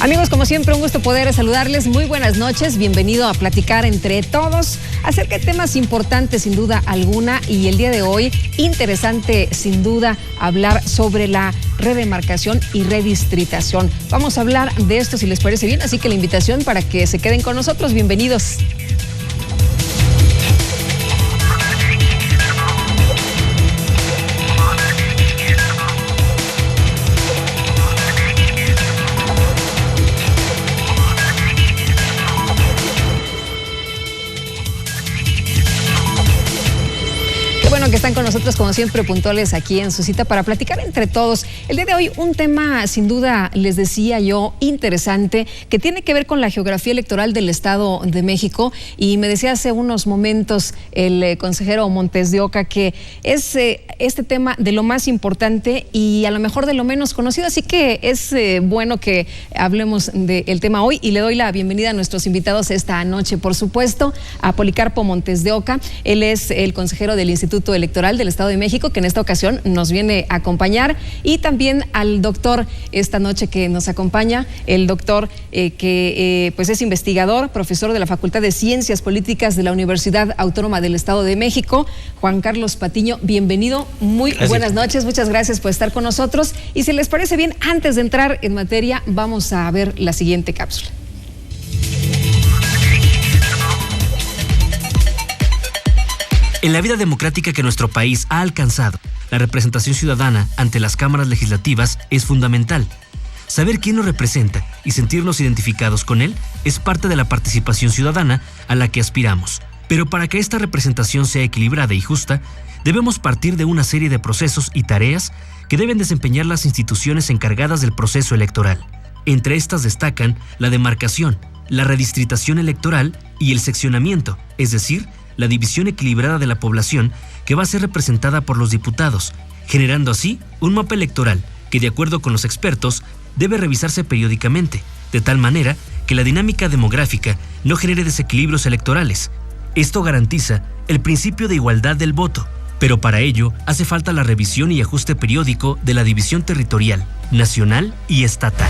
Amigos, como siempre, un gusto poder saludarles. Muy buenas noches. Bienvenido a Platicar Entre Todos acerca de temas importantes, sin duda alguna. Y el día de hoy, interesante, sin duda, hablar sobre la redemarcación y redistritación. Vamos a hablar de esto, si les parece bien. Así que la invitación para que se queden con nosotros. Bienvenidos. Que están con nosotros como siempre puntuales aquí en su cita para platicar entre todos. El día de hoy un tema sin duda, les decía yo, interesante, que tiene que ver con la geografía electoral del Estado de México, y me decía hace unos momentos el consejero Montes de Oca que es este tema de lo más importante y a lo mejor de lo menos conocido, así que es bueno que hablemos del tema hoy, y le doy la bienvenida a nuestros invitados esta noche, por supuesto, a Policarpo Montes de Oca. Él es el consejero del Instituto Electoral del Estado de México, que en esta ocasión nos viene a acompañar, y también al doctor esta noche que nos acompaña, el doctor que pues es investigador, profesor de la Facultad de Ciencias Políticas de la Universidad Autónoma del Estado de México, Juan Carlos Patiño. Bienvenido, muy buenas noches, muchas gracias por estar con nosotros, y si les parece bien, antes de entrar en materia, vamos a ver la siguiente cápsula. En la vida democrática que nuestro país ha alcanzado, la representación ciudadana ante las cámaras legislativas es fundamental. Saber quién nos representa y sentirnos identificados con él es parte de la participación ciudadana a la que aspiramos. Pero para que esta representación sea equilibrada y justa, debemos partir de una serie de procesos y tareas que deben desempeñar las instituciones encargadas del proceso electoral. Entre estas destacan la demarcación, la redistritación electoral y el seccionamiento, es decir, la división equilibrada de la población que va a ser representada por los diputados, generando así un mapa electoral que, de acuerdo con los expertos, debe revisarse periódicamente, de tal manera que la dinámica demográfica no genere desequilibrios electorales. Esto garantiza el principio de igualdad del voto, pero para ello hace falta la revisión y ajuste periódico de la división territorial, nacional y estatal.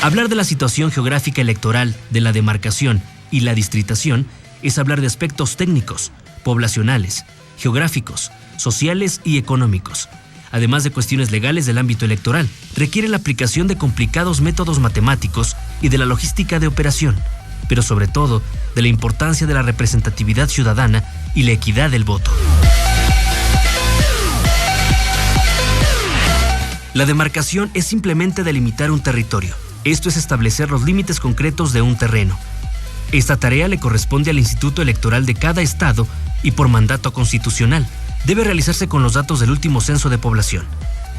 Hablar de la situación geográfica electoral, de la demarcación y la distritación es hablar de aspectos técnicos, poblacionales, geográficos, sociales y económicos. Además de cuestiones legales del ámbito electoral, requiere la aplicación de complicados métodos matemáticos y de la logística de operación, pero sobre todo de la importancia de la representatividad ciudadana y la equidad del voto. La demarcación es simplemente delimitar un territorio. Esto es establecer los límites concretos de un terreno. Esta tarea le corresponde al Instituto Electoral de cada estado y por mandato constitucional. Debe realizarse con los datos del último censo de población.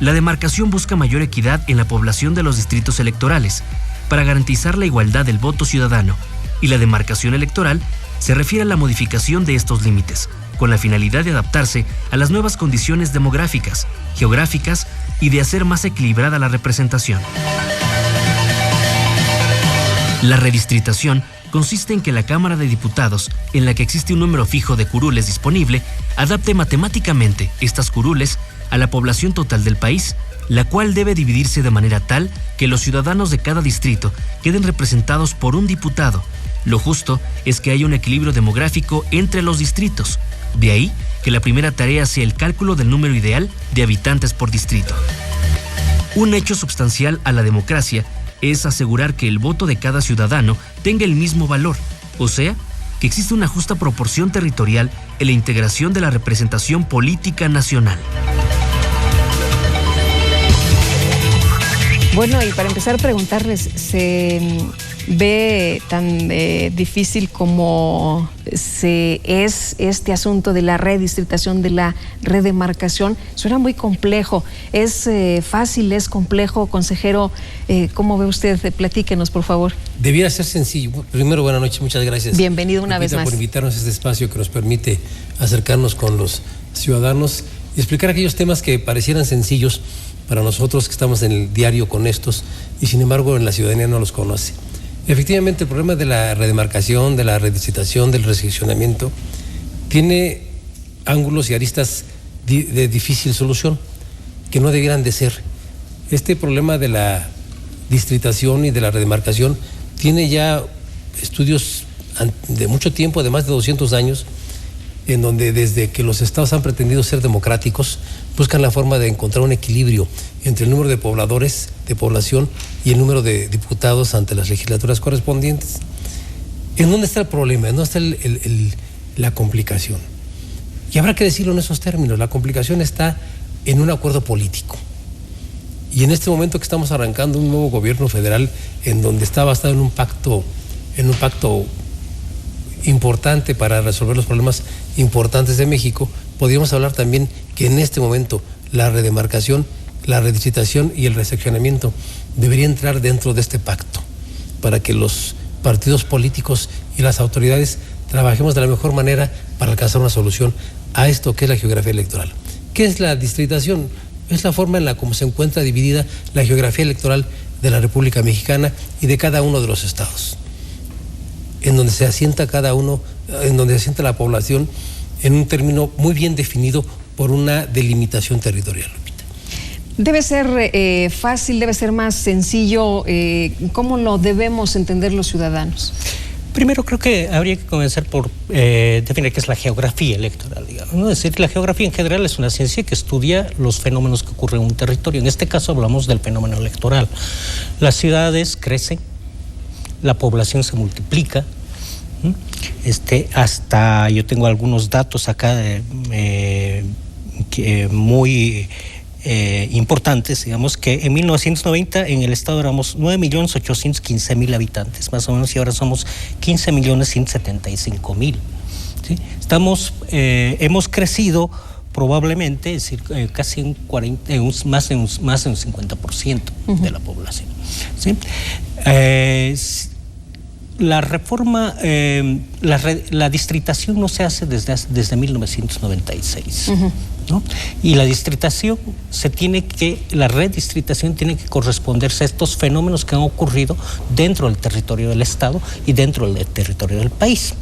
La demarcación busca mayor equidad en la población de los distritos electorales para garantizar la igualdad del voto ciudadano, y la demarcación electoral se refiere a la modificación de estos límites, con la finalidad de adaptarse a las nuevas condiciones demográficas, geográficas y de hacer más equilibrada la representación. La redistritación consiste en que la Cámara de Diputados, en la que existe un número fijo de curules disponible, adapte matemáticamente estas curules a la población total del país, la cual debe dividirse de manera tal que los ciudadanos de cada distrito queden representados por un diputado. Lo justo es que haya un equilibrio demográfico entre los distritos. De ahí que la primera tarea sea el cálculo del número ideal de habitantes por distrito. Un hecho sustancial a la democracia es asegurar que el voto de cada ciudadano tenga el mismo valor, o sea, que existe una justa proporción territorial en la integración de la representación política nacional. Bueno, y para empezar a preguntarles, ¿se ve tan difícil como es este asunto de la redistritación, de la redemarcación? Suena muy complejo. ¿Es fácil, es complejo, consejero? ¿Cómo ve usted? Platíquenos, por favor. Debiera ser sencillo. Primero, buenas noches, muchas gracias. Bienvenido una vez más. Por invitarnos a este espacio que nos permite acercarnos con los ciudadanos y explicar aquellos temas que parecieran sencillos para nosotros que estamos en el diario con estos, y sin embargo en la ciudadanía no los conoce. Efectivamente, el problema de la redemarcación, de la redistritación, del reseccionamiento, tiene ángulos y aristas de difícil solución, que no debieran de ser. Este problema de la distritación y de la redemarcación tiene ya estudios de mucho tiempo, de más de 200 años, en donde desde que los estados han pretendido ser democráticos, buscan la forma de encontrar un equilibrio entre el número de pobladores, de población, y el número de diputados ante las legislaturas correspondientes. ¿En dónde está el problema? ¿En dónde está la complicación? Y habrá que decirlo en esos términos. La complicación está en un acuerdo político. Y en este momento que estamos arrancando un nuevo gobierno federal en donde está basado en un pacto importante para resolver los problemas importantes de México, podríamos hablar también que en este momento la redemarcación, la redistritación y el reseccionamiento debería entrar dentro de este pacto para que los partidos políticos y las autoridades trabajemos de la mejor manera para alcanzar una solución a esto que es la geografía electoral. ¿Qué es la distritación? Es la forma en la como se encuentra dividida la geografía electoral de la República Mexicana y de cada uno de los estados, en donde se asienta cada uno, en donde se asienta la población en un término muy bien definido por una delimitación territorial. Debe ser fácil, debe ser más sencillo. ¿Cómo lo debemos entender los ciudadanos? Primero creo que habría que comenzar por definir qué es la geografía electoral, digamos, ¿no? Es decir, la geografía en general es una ciencia que estudia los fenómenos que ocurren en un territorio. En este caso hablamos del fenómeno electoral. Las ciudades crecen, la población se multiplica, hasta yo tengo algunos datos acá muy importantes, digamos que en 1990 en el estado éramos 9.815.000 habitantes, más o menos, y ahora somos 15.175.000. ¿Sí? Hemos crecido probablemente, es decir, casi más de un 50% de la población. ¿Sí? La reforma, la distritación no se hace desde 1996. ¿No? Y la distritación la redistritación tiene que corresponderse a estos fenómenos que han ocurrido dentro del territorio del Estado y dentro del territorio del país.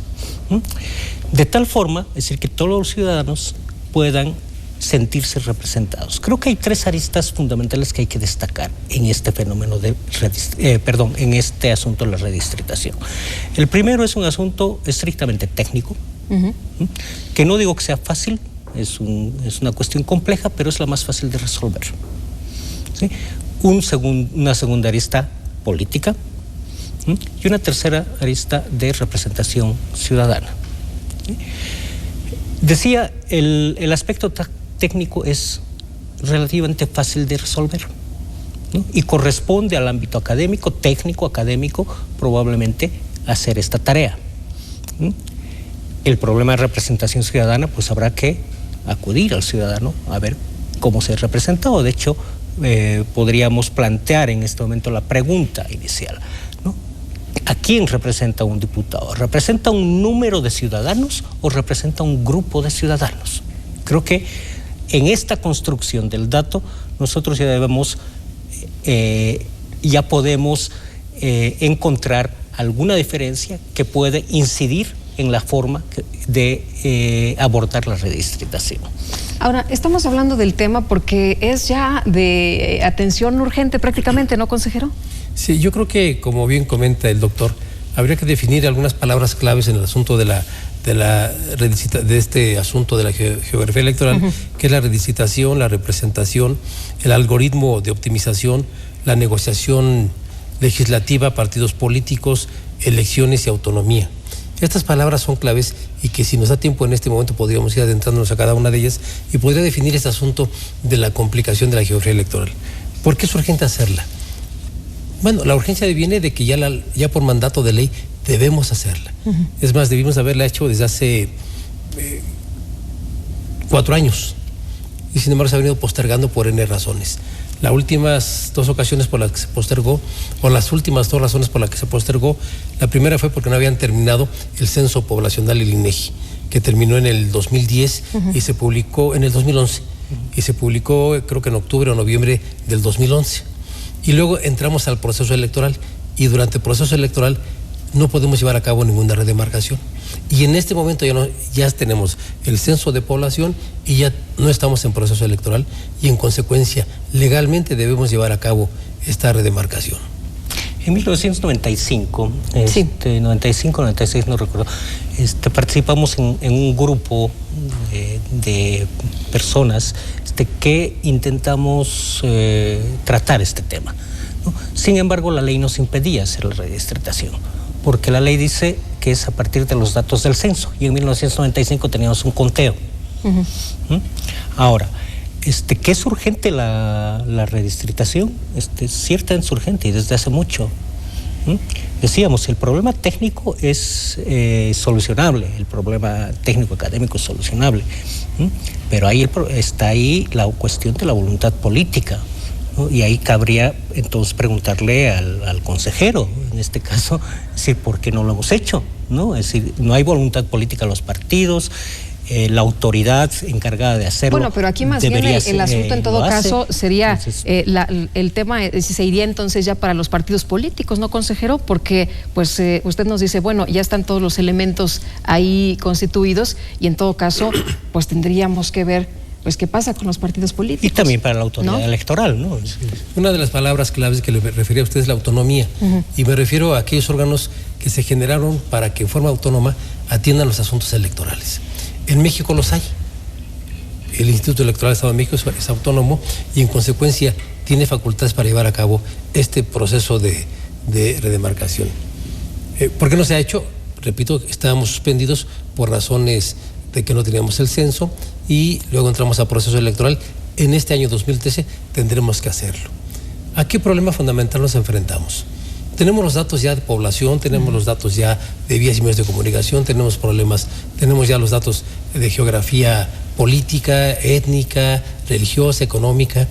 De tal forma, es decir, que todos los ciudadanos puedan sentirse representados. Creo que hay tres aristas fundamentales que hay que destacar en este fenómeno en este asunto de la redistritación. El primero es un asunto estrictamente técnico, que no digo que sea fácil. Es una cuestión compleja, pero es la más fácil de resolver. ¿Sí? Una segunda arista política, ¿sí? Y una tercera arista de representación ciudadana. ¿Sí? Decía, el aspecto técnico es relativamente fácil de resolver, ¿no? Y corresponde al ámbito académico, técnico, académico, probablemente hacer esta tarea. ¿Sí? El problema de representación ciudadana, pues habrá que acudir al ciudadano a ver cómo se ha representado. De hecho, podríamos plantear en este momento la pregunta inicial, ¿no? ¿A quién representa un diputado? ¿Representa un número de ciudadanos o representa un grupo de ciudadanos? Creo que en esta construcción del dato nosotros ya podemos encontrar alguna diferencia que puede incidir en la forma de abordar la redistritación. Ahora, estamos hablando del tema porque es ya de atención urgente prácticamente, ¿no, consejero? Sí, yo creo que, como bien comenta el doctor, habría que definir algunas palabras claves en el asunto de este asunto de la geografía electoral, que es la redistritación, la representación, el algoritmo de optimización, la negociación legislativa, partidos políticos, elecciones y autonomía. Estas palabras son claves y que si nos da tiempo en este momento podríamos ir adentrándonos a cada una de ellas y podría definir este asunto de la complicación de la geografía electoral. ¿Por qué es urgente hacerla? Bueno, la urgencia viene de que ya por mandato de ley debemos hacerla. Es más, debimos haberla hecho desde hace 4 años y sin embargo se ha venido postergando por N razones. Las últimas 2 ocasiones por las que se postergó, o las últimas 2 razones por las que se postergó, la primera fue porque no habían terminado el censo poblacional del INEGI, que terminó en el 2010 y se publicó en el 2011. Y se publicó, creo que en octubre o noviembre del 2011. Y luego entramos al proceso electoral y durante el proceso electoral no podemos llevar a cabo ninguna redemarcación. Y en este momento ya tenemos el censo de población y ya no estamos en proceso electoral y en consecuencia legalmente debemos llevar a cabo esta redemarcación. En 1995, 95, 96, no recuerdo, participamos en un grupo de personas que intentamos tratar este tema, ¿no? Sin embargo, la ley nos impedía hacer la redistritación, porque la ley dice que es a partir de los datos del censo, y en 1995 teníamos un conteo. Uh-huh. Ahora, ¿qué es urgente la redistritación? Ciertamente es urgente y desde hace mucho. Decíamos, el problema técnico es solucionable, el problema técnico académico es solucionable, pero está ahí la cuestión de la voluntad política, ¿no? Y ahí cabría entonces preguntarle al consejero, en este caso, es decir, ¿por qué no lo hemos hecho? ¿No? Es decir, no hay voluntad política en los partidos. La autoridad encargada de hacerlo. Bueno, pero aquí más bien el asunto en todo caso sería el tema, si se iría entonces ya para los partidos políticos, ¿no, consejero? Porque pues usted nos dice, bueno, ya están todos los elementos ahí constituidos y en todo caso pues tendríamos que ver pues qué pasa con los partidos políticos. Y también para la autoridad electoral, ¿no? Una de las palabras claves que le refería a usted es la autonomía. Y me refiero a aquellos órganos que se generaron para que en forma autónoma atiendan los asuntos electorales. En México los hay. El Instituto Electoral del Estado de México es autónomo y en consecuencia tiene facultades para llevar a cabo este proceso de redemarcación. ¿Por qué no se ha hecho? Repito, estábamos suspendidos por razones de que no teníamos el censo y luego entramos a proceso electoral. En este año 2013 tendremos que hacerlo. ¿A qué problema fundamental nos enfrentamos? Tenemos los datos ya de población, tenemos los datos ya de vías y medios de comunicación, tenemos ya los datos de geografía política, étnica, religiosa, económica.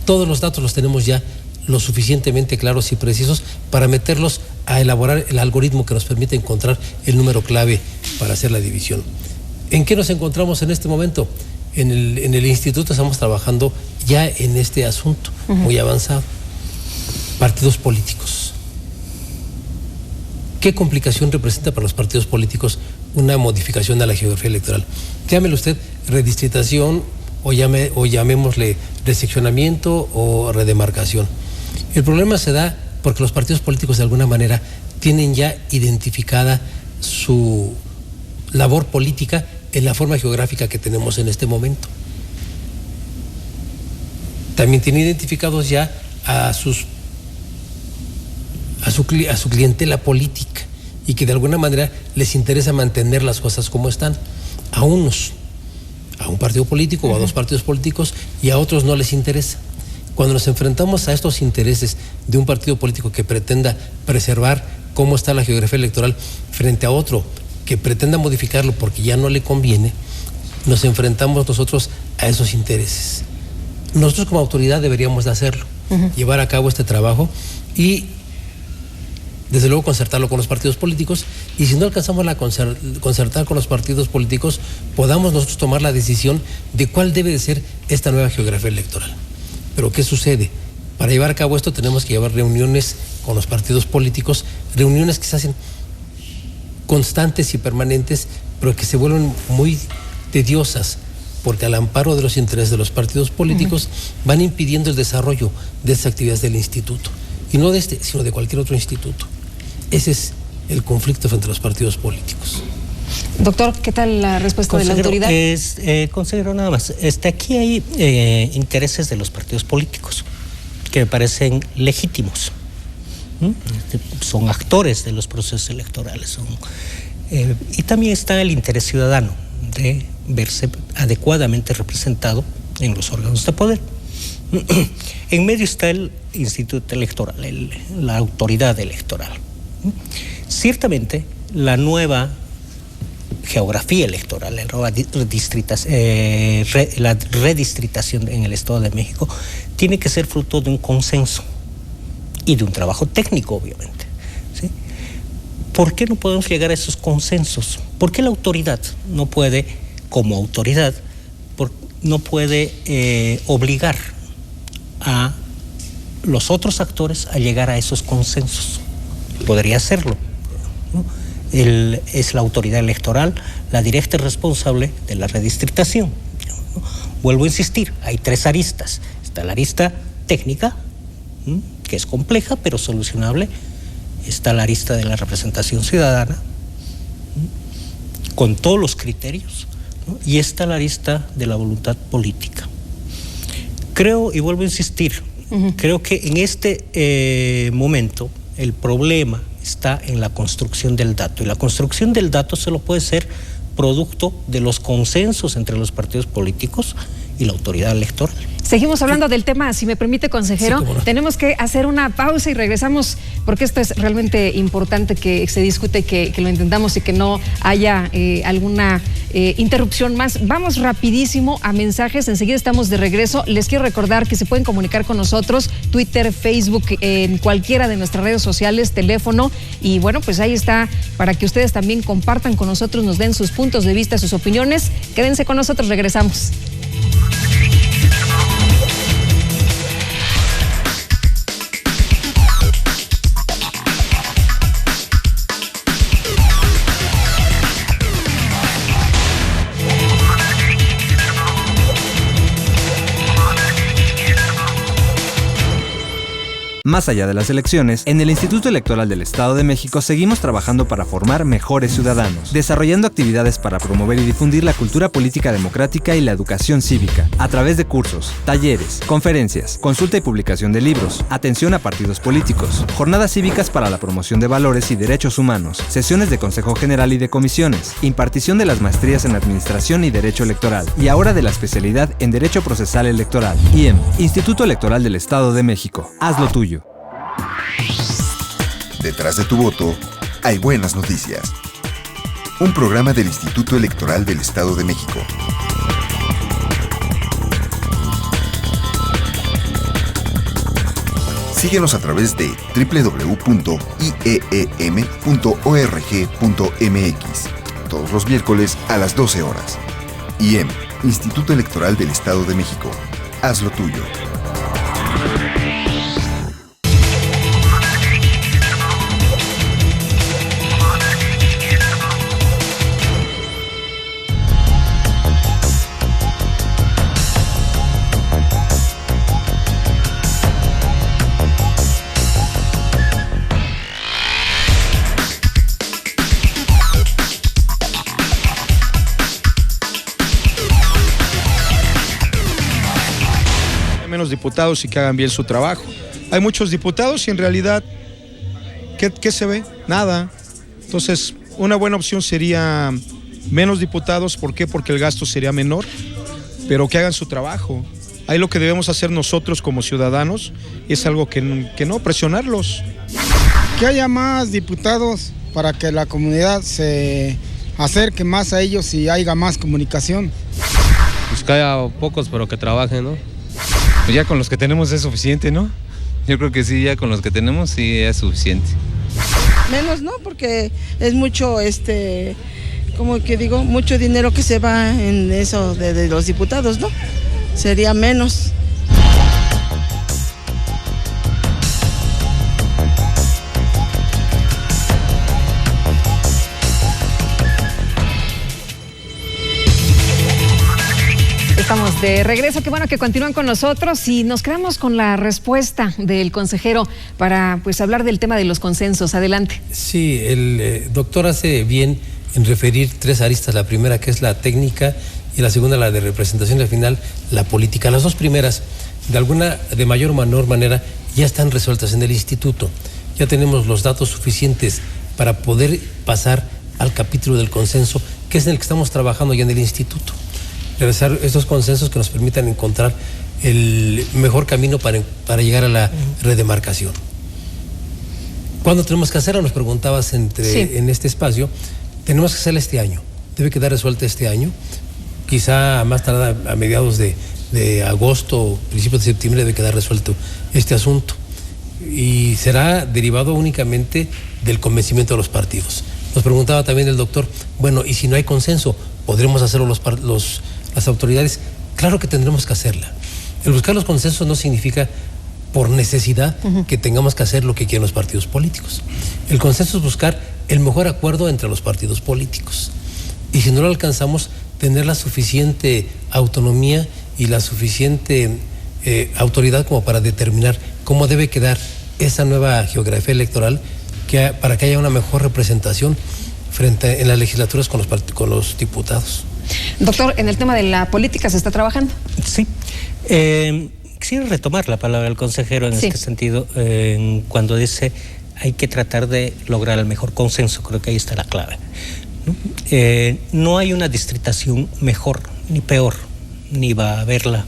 Todos los datos los tenemos ya lo suficientemente claros y precisos para meterlos a elaborar el algoritmo que nos permite encontrar el número clave para hacer la división. ¿En qué nos encontramos en este momento? En el instituto estamos trabajando ya en este asunto muy avanzado. Partidos políticos. ¿Qué complicación representa para los partidos políticos una modificación a la geografía electoral? Llámele usted redistritación o llamémosle reseccionamiento o redemarcación. El problema se da porque los partidos políticos de alguna manera tienen ya identificada su labor política en la forma geográfica que tenemos en este momento. También tienen identificados ya a su clientela política y que de alguna manera les interesa mantener las cosas como están. A unos, a un partido político o a dos partidos políticos, y a otros no les interesa. Cuando nos enfrentamos a estos intereses de un partido político que pretenda preservar cómo está la geografía electoral frente a otro que pretenda modificarlo porque ya no le conviene, nos enfrentamos nosotros a esos intereses. Nosotros como autoridad deberíamos de hacerlo, llevar a cabo este trabajo y desde luego concertarlo con los partidos políticos, y si no alcanzamos a concertar con los partidos políticos, podamos nosotros tomar la decisión de cuál debe de ser esta nueva geografía electoral. Pero ¿qué sucede? Para llevar a cabo esto tenemos que llevar reuniones con los partidos políticos, reuniones que se hacen constantes y permanentes, pero que se vuelven muy tediosas, porque al amparo de los intereses de los partidos políticos van impidiendo el desarrollo de estas actividades del instituto, y no de este, sino de cualquier otro instituto. Ese es el conflicto frente a los partidos políticos. Doctor, ¿qué tal la respuesta de la autoridad? Consejero, nada más. Aquí hay intereses de los partidos políticos que me parecen legítimos. Son actores de los procesos electorales. Y también está el interés ciudadano de verse adecuadamente representado en los órganos de poder. En medio está el Instituto Electoral, la autoridad electoral. Ciertamente, la nueva geografía electoral, la redistritación en el Estado de México, tiene que ser fruto de un consenso y de un trabajo técnico, obviamente, ¿sí? ¿Por qué no podemos llegar a esos consensos? ¿Por qué la autoridad no puede, como autoridad, no puede obligar a los otros actores a llegar a esos consensos? Podría hacerlo, ¿no? Es la autoridad electoral la directa y responsable de la redistritación. Vuelvo a insistir, hay 3 aristas. Está la arista técnica, que es compleja pero solucionable. Está la arista de la representación ciudadana, con todos los criterios, ¿no? Y está la arista de la voluntad política. Creo, y vuelvo a insistir, creo que en este momento el problema está en la construcción del dato, y la construcción del dato solo puede ser producto de los consensos entre los partidos políticos y la autoridad electoral. Seguimos hablando del tema, si me permite, consejero. Sí, ¿cómo no? Tenemos que hacer una pausa y regresamos, porque esto es realmente importante que se discute, que lo entendamos y que no haya alguna interrupción más. Vamos rapidísimo a mensajes, enseguida estamos de regreso. Les quiero recordar que se pueden comunicar con nosotros, Twitter, Facebook, en cualquiera de nuestras redes sociales, teléfono, y bueno, pues ahí está, para que ustedes también compartan con nosotros, nos den sus puntos de vista, sus opiniones. Quédense con nosotros, regresamos. Más allá de las elecciones, en el Instituto Electoral del Estado de México seguimos trabajando para formar mejores ciudadanos, desarrollando actividades para promover y difundir la cultura política democrática y la educación cívica, a través de cursos, talleres, conferencias, consulta y publicación de libros, atención a partidos políticos, jornadas cívicas para la promoción de valores y derechos humanos, sesiones de Consejo General y de comisiones, impartición de las maestrías en Administración y Derecho Electoral, y ahora de la especialidad en Derecho Procesal Electoral. IEM, Instituto Electoral del Estado de México. Haz lo tuyo. Detrás de tu voto hay buenas noticias. Un programa del Instituto Electoral del Estado de México. Síguenos a través de www.ieem.org.mx todos los miércoles a las 12 horas. IEM, Instituto Electoral del Estado de México. Haz lo tuyo. Menos diputados y que hagan bien su trabajo. Hay muchos diputados y en realidad, ¿qué se ve? Nada. Entonces, una buena opción sería menos diputados. ¿Por qué? Porque el gasto sería menor, pero que hagan su trabajo. Ahí lo que debemos hacer nosotros como ciudadanos es algo que no presionarlos. Que haya más diputados para que la comunidad se acerque más a ellos y haya más comunicación. Pues que haya pocos, pero que trabajen, ¿no? Pues ya con los que tenemos es suficiente, ¿no? Yo creo que sí, ya con los que tenemos sí es suficiente. Menos, ¿no? Porque es mucho, como que digo, mucho dinero que se va en eso de los diputados, ¿no? Sería menos. Estamos de regreso, qué bueno que continúan con nosotros y nos quedamos con la respuesta del consejero para pues hablar del tema de los consensos. Adelante. Sí, el doctor hace bien en referir 3 aristas, la primera que es la técnica y la segunda la de representación y al final la política. Las 2 primeras, de mayor o menor manera, ya están resueltas en el instituto. Ya tenemos los datos suficientes para poder pasar al capítulo del consenso, que es en el que estamos trabajando ya en el instituto. Realizar estos consensos que nos permitan encontrar el mejor camino para llegar a la redemarcación. ¿Cuándo tenemos que hacerlo? Nos preguntabas en este espacio. Tenemos que hacerlo este año. Debe quedar resuelta este año. Quizá a más tardar a mediados de agosto o principios de septiembre debe quedar resuelto este asunto. Y será derivado únicamente del convencimiento de los partidos. Nos preguntaba también el doctor, bueno, ¿y si no hay consenso? ¿Podremos hacerlo las autoridades? Claro que tendremos que hacerla. El buscar los consensos no significa por necesidad que tengamos que hacer lo que quieren los partidos políticos. El consenso es buscar el mejor acuerdo entre los partidos políticos. Y si no lo alcanzamos, tener la suficiente autonomía y la suficiente autoridad como para determinar cómo debe quedar esa nueva geografía electoral para que haya una mejor representación en las legislaturas con los diputados. Doctor, en el tema de la política se está trabajando. Sí. Quisiera retomar la palabra del consejero en este sentido, cuando dice hay que tratar de lograr el mejor consenso. Creo que ahí está la clave. No hay una distritación mejor ni peor, ni va a haberla.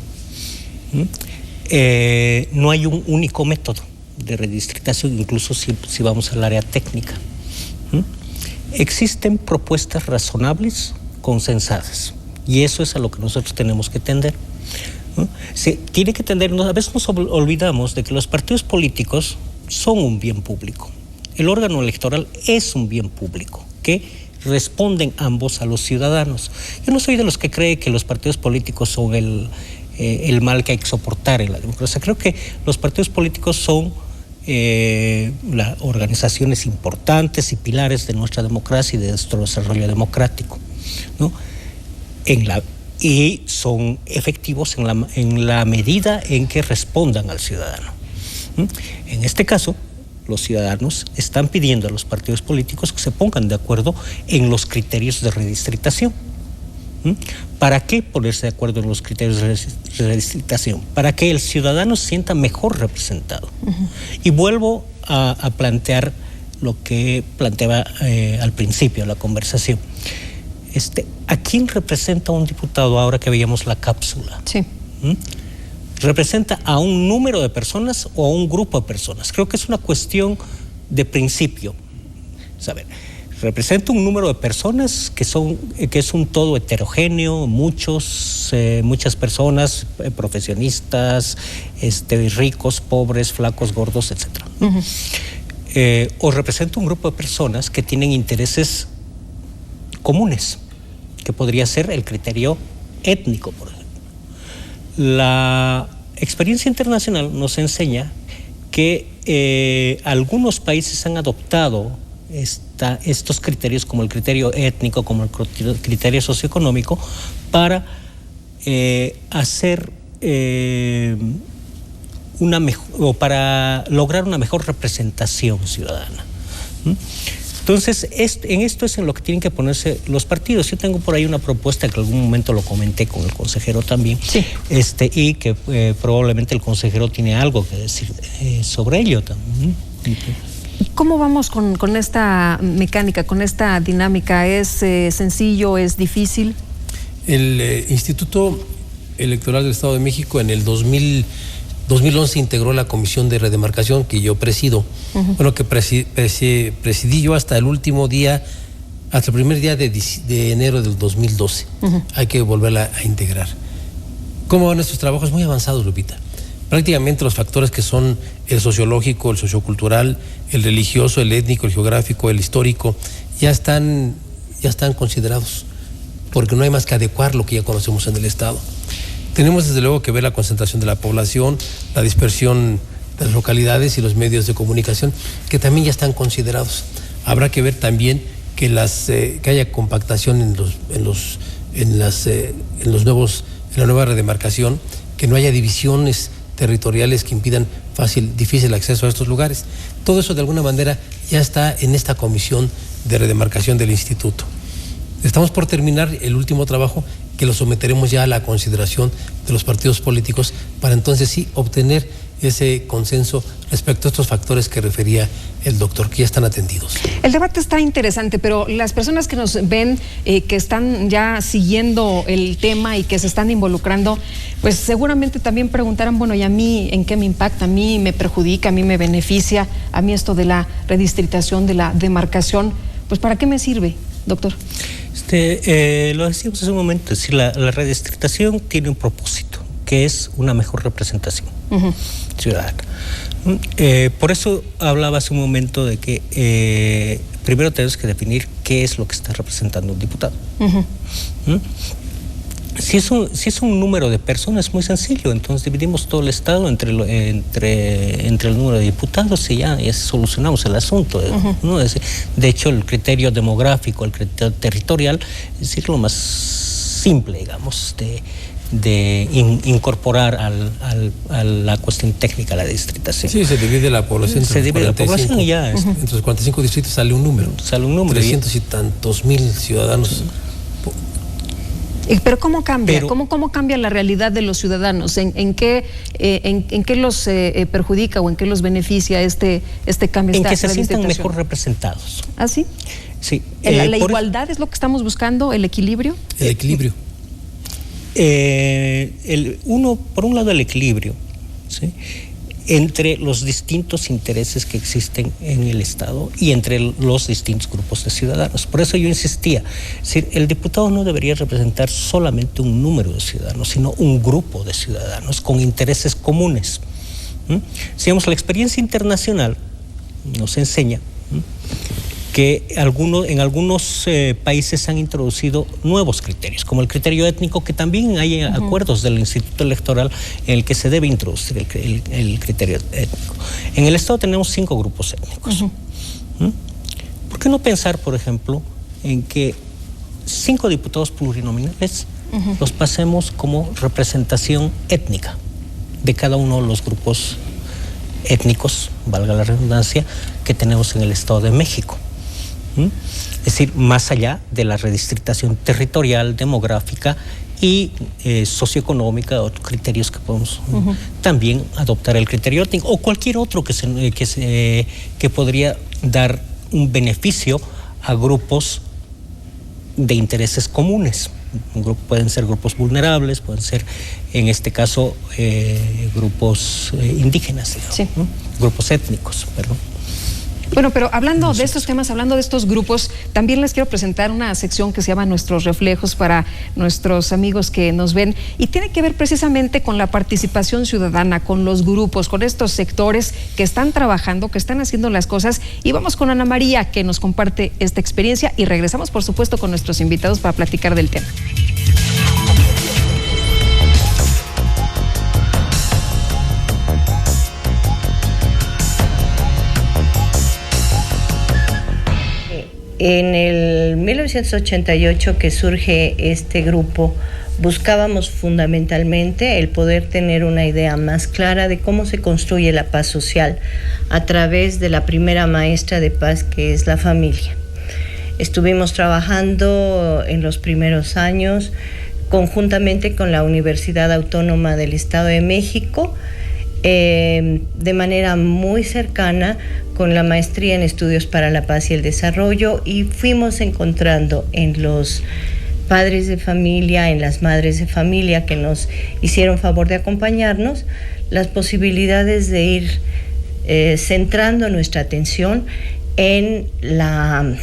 No hay un único método de redistritación, incluso si vamos al área técnica. Existen propuestas razonables, consensadas, y eso es a lo que nosotros tenemos que tender. Se tiene que tender. A veces nos olvidamos de que los partidos políticos son un bien público. El órgano electoral es un bien público que responden ambos a los ciudadanos. Yo no soy de los que cree que los partidos políticos son el mal que hay que soportar en la democracia. Creo que los partidos políticos son las organizaciones importantes y pilares de nuestra democracia y de nuestro desarrollo democrático, ¿no? Y son efectivos en la medida en que respondan al ciudadano. En este caso, los ciudadanos están pidiendo a los partidos políticos que se pongan de acuerdo en los criterios de redistritación. ¿Para qué ponerse de acuerdo en los criterios de redistritación? Para que el ciudadano se sienta mejor representado. Y vuelvo a plantear lo que planteaba al principio de la conversación. ¿A quién representa un diputado ahora que veíamos la cápsula? Sí. ¿Representa a un número de personas o a un grupo de personas? Creo que es una cuestión de principio. Saber, representa un número de personas que es un todo heterogéneo, muchas personas, profesionistas, ricos, pobres, flacos, gordos, etc. O representa un grupo de personas que tienen intereses comunes, que podría ser el criterio étnico, por ejemplo. La experiencia internacional nos enseña que algunos países han adoptado estos criterios, como el criterio étnico, como el criterio socioeconómico, para para lograr una mejor representación ciudadana. Entonces, en esto es en lo que tienen que ponerse los partidos. Yo tengo por ahí una propuesta que en algún momento lo comenté con el consejero también, y que probablemente el consejero tiene algo que decir sobre ello también. ¿Cómo vamos con esta mecánica, con esta dinámica? ¿Es sencillo, es difícil? El Instituto Electoral del Estado de México en el 2011 integró la comisión de redemarcación que yo presido. Bueno, que presidí yo hasta el último día, hasta el primer día de enero del 2012. Hay que volverla a integrar. ¿Cómo van estos trabajos? Muy avanzados, Lupita. Prácticamente los factores que son el sociológico, el sociocultural, el religioso, el étnico, el geográfico, el histórico, ya están considerados, porque no hay más que adecuar lo que ya conocemos en el Estado. Tenemos desde luego que ver la concentración de la población, la dispersión de las localidades y los medios de comunicación, que también ya están considerados. Habrá que ver también que haya compactación en la nueva redemarcación, que no haya divisiones territoriales que impidan difícil acceso a estos lugares. Todo eso de alguna manera ya está en esta comisión de redemarcación del instituto. Estamos por terminar el último trabajo, que lo someteremos ya a la consideración de los partidos políticos para entonces sí obtener ese consenso respecto a estos factores que refería el doctor, que ya están atendidos. El debate está interesante, pero las personas que nos ven, que están ya siguiendo el tema y que se están involucrando, pues seguramente también preguntarán, bueno, ¿y a mí en qué me impacta? ¿A mí me perjudica? ¿A mí me beneficia? ¿A mí esto de la redistritación, de la demarcación? Pues ¿para qué me sirve, doctor? Lo decíamos hace un momento, es decir, la redistritación tiene un propósito, que es una mejor representación ciudadana. Por eso hablaba hace un momento de que primero tenemos que definir qué es lo que está representando un diputado. Si es un número de personas, es muy sencillo. Entonces dividimos todo el Estado entre el número de diputados y ya solucionamos el asunto. ¿No? De hecho, el criterio demográfico, el criterio territorial, es decir, lo más simple, digamos, de incorporar a la cuestión técnica, a la distritación. Sí, se divide la población. Se divide la población y ya. Entre los 45 distritos sale un número. 300 y tantos mil ciudadanos. Pero ¿cómo cambia? ¿Cómo cambia la realidad de los ciudadanos? ¿En qué los perjudica o en qué los beneficia este cambio? En que se sientan mejor representados. ¿Ah, sí? Sí. ¿La igualdad es lo que estamos buscando? ¿El equilibrio? El equilibrio. Por un lado, el equilibrio, ¿sí?, entre los distintos intereses que existen en el Estado y entre los distintos grupos de ciudadanos. Por eso yo insistía, es decir, el diputado no debería representar solamente un número de ciudadanos, sino un grupo de ciudadanos con intereses comunes. Digamos, la experiencia internacional nos enseña que en algunos países han introducido nuevos criterios, como el criterio étnico, que también hay acuerdos del Instituto Electoral en el que se debe introducir el criterio étnico. En el Estado tenemos 5 grupos étnicos. ¿Por qué no pensar, por ejemplo, en que 5 diputados plurinominales los pasemos como representación étnica de cada uno de los grupos étnicos, valga la redundancia, que tenemos en el Estado de México? Es decir, más allá de la redistritación territorial, demográfica y socioeconómica, otros criterios que podemos también adoptar el criterio étnico o cualquier otro que podría dar un beneficio a grupos de intereses comunes. Pueden ser grupos vulnerables, pueden ser, en este caso, grupos indígenas, digamos, sí, grupos étnicos, perdón. Bueno, pero hablando de estos temas, hablando de estos grupos, también les quiero presentar una sección que se llama Nuestros Reflejos para nuestros amigos que nos ven y tiene que ver precisamente con la participación ciudadana, con los grupos, con estos sectores que están trabajando, que están haciendo las cosas. Y vamos con Ana María, que nos comparte esta experiencia, y regresamos, por supuesto, con nuestros invitados para platicar del tema. En el 1988 que surge este grupo, buscábamos fundamentalmente el poder tener una idea más clara de cómo se construye la paz social a través de la primera maestra de paz, que es la familia. Estuvimos trabajando en los primeros años conjuntamente con la Universidad Autónoma del Estado de México, de manera muy cercana con la maestría en Estudios para la Paz y el Desarrollo, y fuimos encontrando en los padres de familia, en las madres de familia que nos hicieron favor de acompañarnos, las posibilidades de ir centrando nuestra atención en la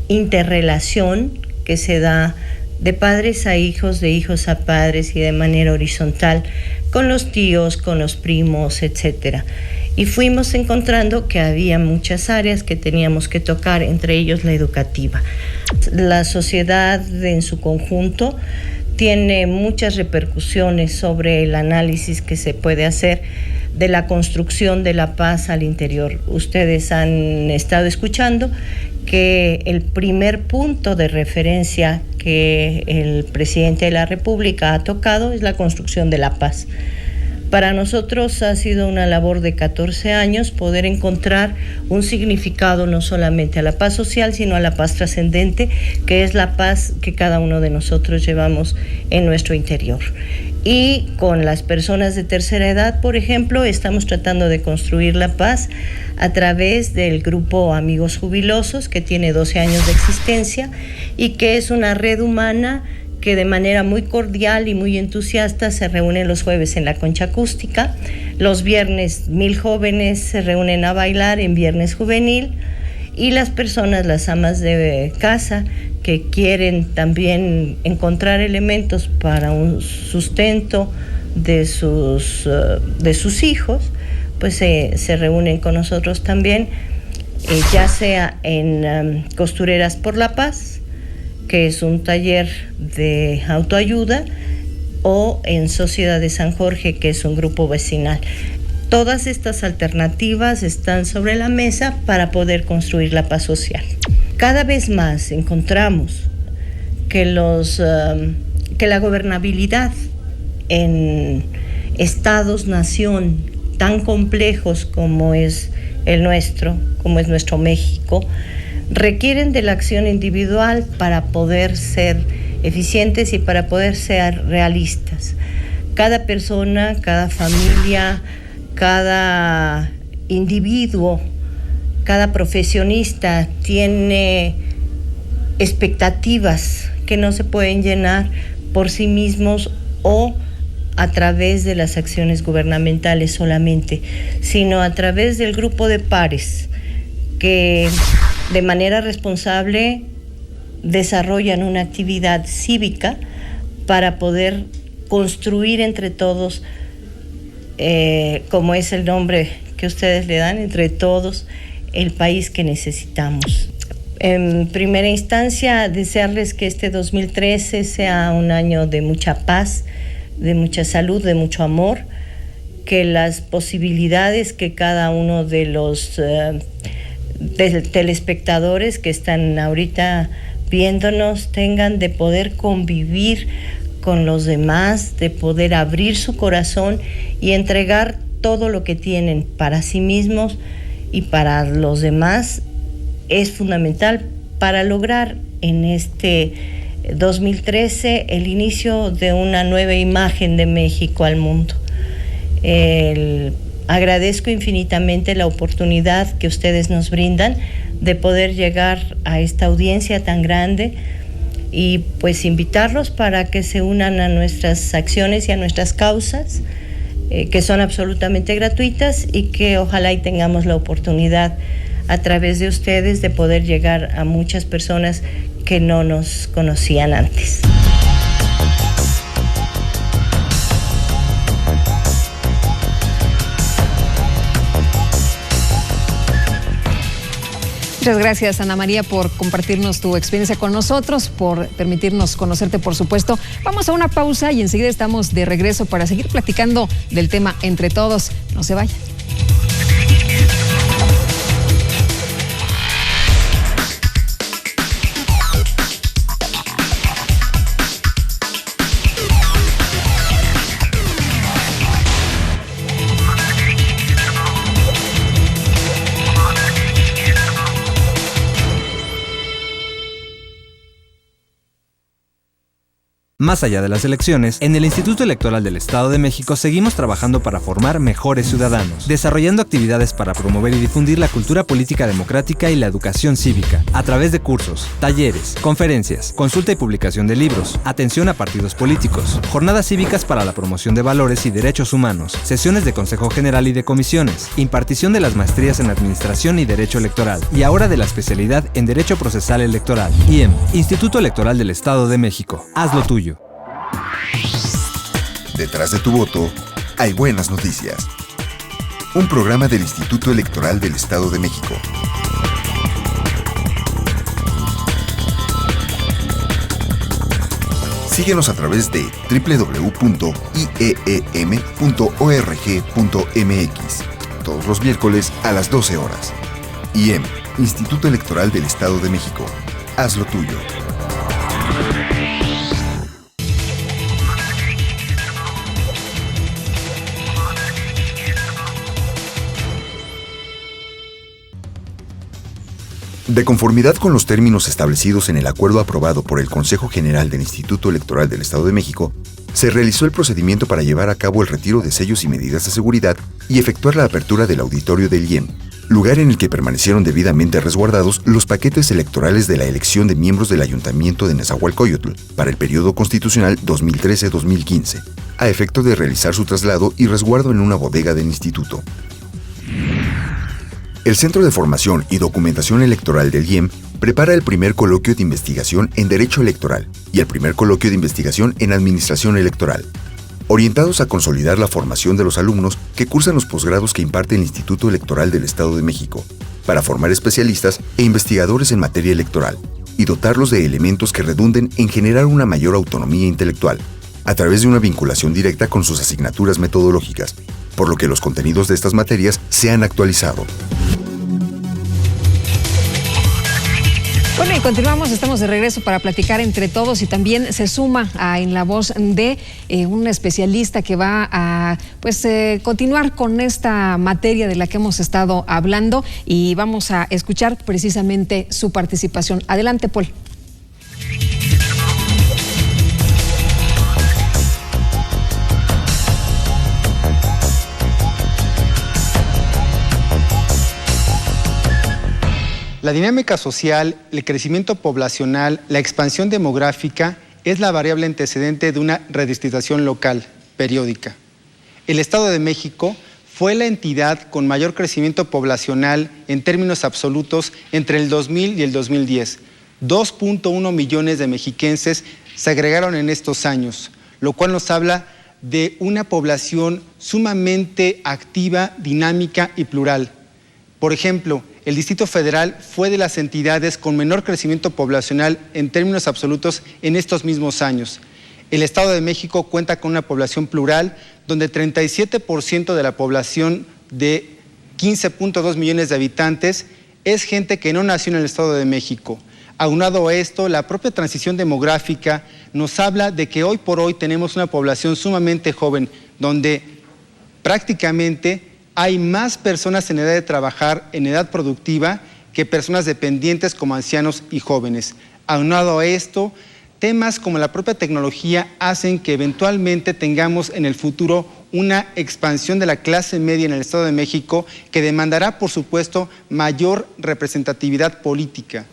interrelación que se da de padres a hijos, de hijos a padres y de manera horizontal con los tíos, con los primos, etcétera. Y fuimos encontrando que había muchas áreas que teníamos que tocar, entre ellos la educativa. La sociedad en su conjunto tiene muchas repercusiones sobre el análisis que se puede hacer de la construcción de la paz al interior. Ustedes han estado escuchando que el primer punto de referencia que el presidente de la República ha tocado es la construcción de la paz. Para nosotros ha sido una labor de 14 años poder encontrar un significado no solamente a la paz social, sino a la paz trascendente, que es la paz que cada uno de nosotros llevamos en nuestro interior. Y con las personas de tercera edad, por ejemplo, estamos tratando de construir la paz a través del grupo Amigos Jubilosos, que tiene 12 años de existencia y que es una red humana que de manera muy cordial y muy entusiasta se reúnen los jueves en la Concha Acústica. Los viernes 1000 jóvenes se reúnen a bailar en Viernes Juvenil, y las personas, las amas de casa, que quieren también encontrar elementos para un sustento de sus hijos, pues se reúnen con nosotros también, ya sea en Costureras por la Paz, que es un taller de autoayuda o en Sociedad de San Jorge, que es un grupo vecinal. Todas estas alternativas están sobre la mesa para poder construir la paz social. Cada vez más encontramos que la gobernabilidad en estados-nación tan complejos como es el nuestro, como es nuestro México, requieren de la acción individual para poder ser eficientes y para poder ser realistas. Cada persona, cada familia, cada individuo, cada profesionista tiene expectativas que no se pueden llenar por sí mismos o a través de las acciones gubernamentales solamente, sino a través del grupo de pares que de manera responsable desarrollan una actividad cívica para poder construir entre todos, como es el nombre que ustedes le dan, entre todos, el país que necesitamos. En primera instancia, desearles que este 2013 sea un año de mucha paz, de mucha salud, de mucho amor, que las posibilidades que cada uno de los telespectadores que están ahorita viéndonos tengan de poder convivir con los demás, de poder abrir su corazón y entregar todo lo que tienen para sí mismos y para los demás, es fundamental para lograr en este 2013 el inicio de una nueva imagen de México al mundo. Agradezco infinitamente la oportunidad que ustedes nos brindan de poder llegar a esta audiencia tan grande y pues invitarlos para que se unan a nuestras acciones y a nuestras causas, que son absolutamente gratuitas y que ojalá y tengamos la oportunidad a través de ustedes de poder llegar a muchas personas que no nos conocían antes. Muchas gracias, Ana María, por compartirnos tu experiencia con nosotros, por permitirnos conocerte, por supuesto. Vamos a una pausa y enseguida estamos de regreso para seguir platicando del tema entre todos. No se vayan. Más allá de las elecciones, en el Instituto Electoral del Estado de México seguimos trabajando para formar mejores ciudadanos, desarrollando actividades para promover y difundir la cultura política democrática y la educación cívica, a través de cursos, talleres, conferencias, consulta y publicación de libros, atención a partidos políticos, jornadas cívicas para la promoción de valores y derechos humanos, sesiones de Consejo General y de comisiones, impartición de las maestrías en Administración y Derecho Electoral, y ahora de la especialidad en Derecho Procesal Electoral. IEM, Instituto Electoral del Estado de México. Haz lo tuyo. Detrás de tu voto hay buenas noticias. Un programa del Instituto Electoral del Estado de México. Síguenos a través de www.ieem.org.mx todos los miércoles a las 12 horas. IEM, Instituto Electoral del Estado de México. Haz lo tuyo. De conformidad con los términos establecidos en el acuerdo aprobado por el Consejo General del Instituto Electoral del Estado de México, se realizó el procedimiento para llevar a cabo el retiro de sellos y medidas de seguridad y efectuar la apertura del auditorio del IEM, lugar en el que permanecieron debidamente resguardados los paquetes electorales de la elección de miembros del Ayuntamiento de Nezahualcóyotl para el periodo constitucional 2013-2015, a efecto de realizar su traslado y resguardo en una bodega del instituto. El Centro de Formación y Documentación Electoral del IEM prepara el primer coloquio de investigación en Derecho Electoral y el primer coloquio de investigación en Administración Electoral, orientados a consolidar la formación de los alumnos que cursan los posgrados que imparte el Instituto Electoral del Estado de México, para formar especialistas e investigadores en materia electoral y dotarlos de elementos que redunden en generar una mayor autonomía intelectual, a través de una vinculación directa con sus asignaturas metodológicas, por lo que los contenidos de estas materias se han actualizado. Bueno, y continuamos, estamos de regreso para platicar entre todos y también se suma en la voz de un especialista que va a continuar con esta materia de la que hemos estado hablando y vamos a escuchar precisamente su participación. Adelante, Paul. La dinámica social, el crecimiento poblacional, la expansión demográfica es la variable antecedente de una redistribución local periódica. El Estado de México fue la entidad con mayor crecimiento poblacional en términos absolutos entre el 2000 y el 2010. 2.1 millones de mexiquenses se agregaron en estos años, lo cual nos habla de una población sumamente activa, dinámica y plural. Por ejemplo, el Distrito Federal fue de las entidades con menor crecimiento poblacional en términos absolutos en estos mismos años. El Estado de México cuenta con una población plural, donde 37% de la población de 15.2 millones de habitantes es gente que no nació en el Estado de México. Aunado a esto, la propia transición demográfica nos habla de que hoy por hoy tenemos una población sumamente joven, donde prácticamente hay más personas en edad de trabajar, en edad productiva, que personas dependientes como ancianos y jóvenes. Aunado a esto, temas como la propia tecnología hacen que eventualmente tengamos en el futuro una expansión de la clase media en el Estado de México que demandará, por supuesto, mayor representatividad política.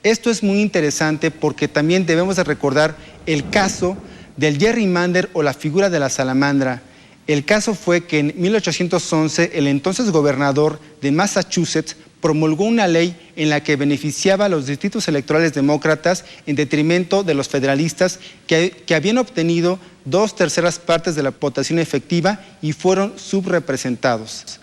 Esto es muy interesante porque también debemos de recordar el caso del gerrymander o la figura de la salamandra. El caso fue que en 1811 el entonces gobernador de Massachusetts promulgó una ley en la que beneficiaba a los distritos electorales demócratas en detrimento de los federalistas que habían obtenido 2/3 partes de la votación efectiva y fueron subrepresentados.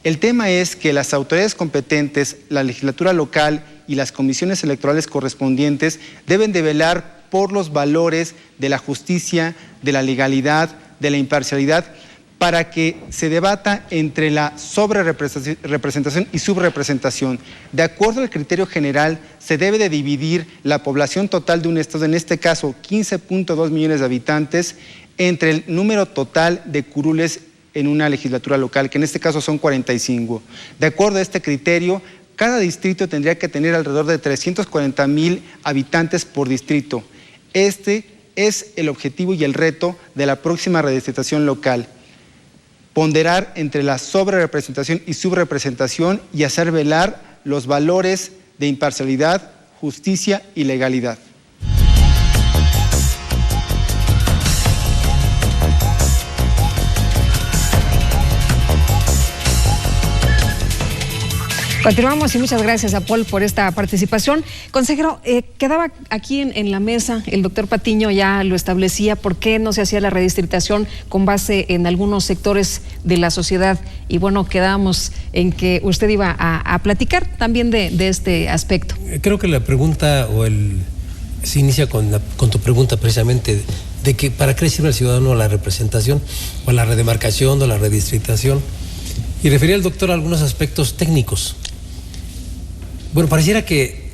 El tema es que las autoridades competentes, la legislatura local y las comisiones electorales correspondientes deben de velar por los valores de la justicia, de la legalidad, de la imparcialidad, para que se debata entre la sobrerepresentación y subrepresentación. De acuerdo al criterio general, se debe de dividir la población total de un estado, en este caso 15.2 millones de habitantes, entre el número total de curules en una legislatura local, que en este caso son 45. De acuerdo a este criterio, cada distrito tendría que tener alrededor de 340,000 habitantes por distrito. Este es el objetivo y el reto de la próxima redistribución local. Ponderar entre la sobrerepresentación y subrepresentación y hacer velar los valores de imparcialidad, justicia y legalidad. Continuamos y muchas gracias a Paul por esta participación. Consejero, quedaba aquí en la mesa, el doctor Patiño ya lo establecía, por qué no se hacía la redistritación con base en algunos sectores de la sociedad. Y bueno, quedábamos en que usted iba a platicar también de este aspecto. Creo que la pregunta se inicia con tu pregunta precisamente de que para qué sirve al ciudadano la representación o la redemarcación o la redistritación. Y refería el doctor a algunos aspectos técnicos. Bueno, pareciera que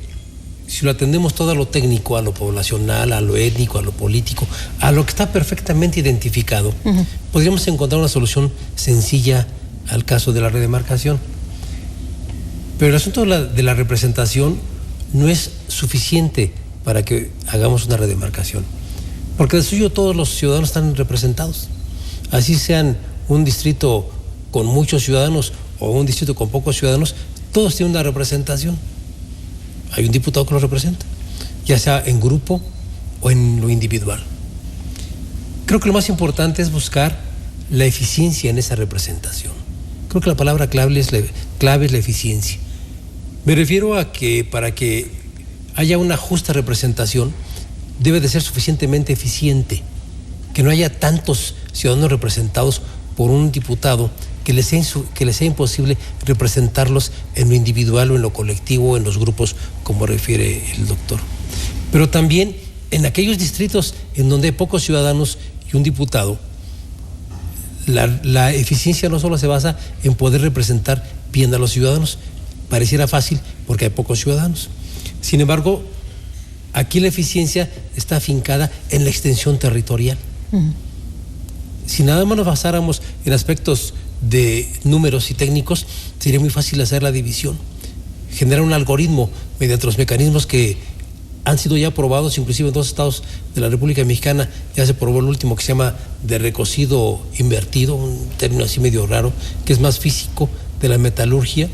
si lo atendemos todo a lo técnico, a lo poblacional, a lo étnico, a lo político, a lo que está perfectamente identificado, podríamos encontrar una solución sencilla al caso de la redemarcación. Pero el asunto de la representación no es suficiente para que hagamos una redemarcación, porque de suyo todos los ciudadanos están representados. Así sean un distrito con muchos ciudadanos o un distrito con pocos ciudadanos, todos tienen una representación. Hay un diputado que lo representa, ya sea en grupo o en lo individual. Creo que lo más importante es buscar la eficiencia en esa representación. Creo que la palabra clave es la eficiencia. Me refiero a que para que haya una justa representación debe de ser suficientemente eficiente, que no haya tantos ciudadanos representados por un diputado que les sea imposible representarlos en lo individual o en lo colectivo o en los grupos, como refiere el doctor. Pero también en aquellos distritos en donde hay pocos ciudadanos y un diputado, la eficiencia no solo se basa en poder representar bien a los ciudadanos, pareciera fácil porque hay pocos ciudadanos. Sin embargo, aquí la eficiencia está afincada en la extensión territorial. Si nada más nos basáramos en aspectos de números y técnicos, sería muy fácil hacer la división. Generar un algoritmo mediante los mecanismos que han sido ya aprobados, inclusive en 2 estados de la República Mexicana. Ya se aprobó el último, que se llama de recocido invertido, un término así medio raro, que es más físico, de la metalurgia,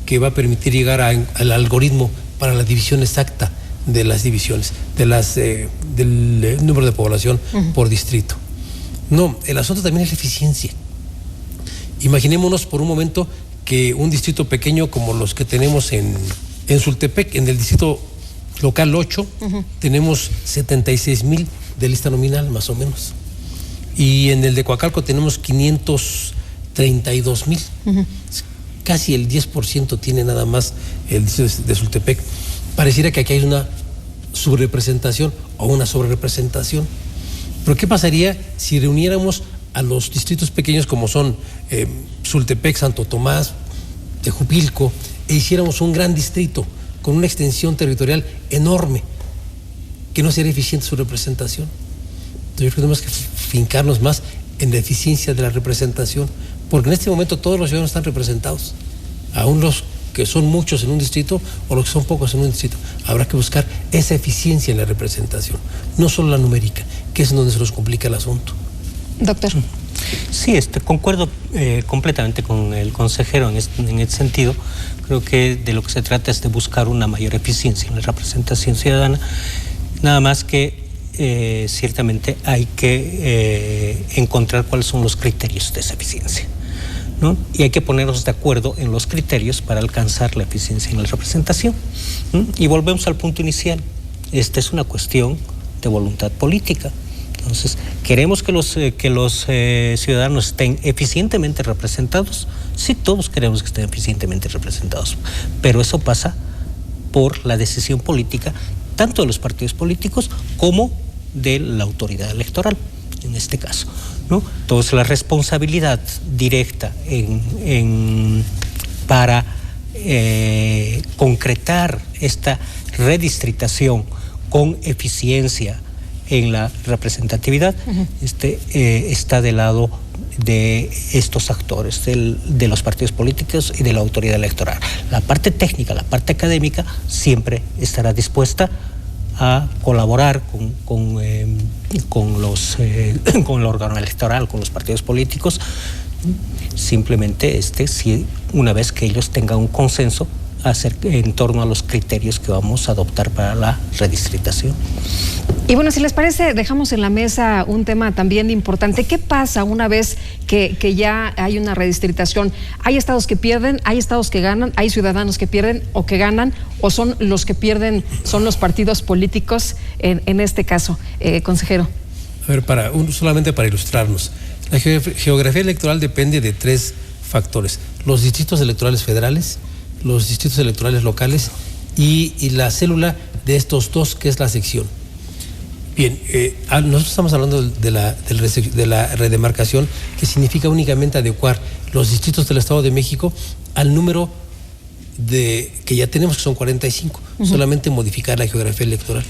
que va a permitir llegar al algoritmo para la división exacta de las divisiones, del número de población por distrito. No, el asunto también es la eficiencia. Imaginémonos por un momento que un distrito pequeño como los que tenemos en Sultepec, en el distrito local 8, tenemos 76,000 de lista nominal, más o menos. Y en el de Coacalco tenemos 532,000. Casi el 10% tiene nada más el distrito de Sultepec. Pareciera que aquí hay una subrepresentación o una sobrerepresentación. Pero ¿qué pasaría si reuniéramos a los distritos pequeños como son Sultepec, Santo Tomás, Tejupilco, e hiciéramos un gran distrito con una extensión territorial enorme, que no sería eficiente su representación? Entonces yo creo que tenemos que fincarnos más en la eficiencia de la representación, porque en este momento todos los ciudadanos están representados, aún los que son muchos en un distrito o los que son pocos en un distrito. Habrá que buscar esa eficiencia en la representación, no solo la numérica, que es en donde se nos complica el asunto. Doctor. Sí, concuerdo completamente con el consejero en este sentido. Creo que de lo que se trata es de buscar una mayor eficiencia en la representación ciudadana, nada más que ciertamente hay que encontrar cuáles son los criterios de esa eficiencia, ¿no? Y hay que ponernos de acuerdo en los criterios para alcanzar la eficiencia en la representación. Y volvemos al punto inicial. Esta es una cuestión de voluntad política. Entonces, ¿queremos que los ciudadanos estén eficientemente representados? Sí, todos queremos que estén eficientemente representados, pero eso pasa por la decisión política, tanto de los partidos políticos como de la autoridad electoral, en este caso, ¿no? Entonces, la responsabilidad directa para concretar esta redistritación con eficiencia en la representatividad, está del lado de estos actores, de los partidos políticos y de la autoridad electoral. La parte técnica, la parte académica, siempre estará dispuesta a colaborar con el órgano electoral, con los partidos políticos, simplemente si una vez que ellos tengan un consenso en torno a los criterios que vamos a adoptar para la redistritación. Y bueno, si les parece, dejamos en la mesa un tema también importante. ¿Qué pasa una vez que ya hay una redistritación? ¿Hay estados que pierden, hay estados que ganan, hay ciudadanos que pierden o que ganan, o son los que pierden, son los partidos políticos en este caso, consejero? A ver, solamente para ilustrarnos, la geografía electoral depende de 3 factores: los distritos electorales federales, los distritos electorales locales y la célula de estos 2, que es la sección. Bien, nosotros estamos hablando de la redemarcación, que significa únicamente adecuar los distritos del Estado de México al número que ya tenemos, que son 45, solamente modificar la geografía electoral.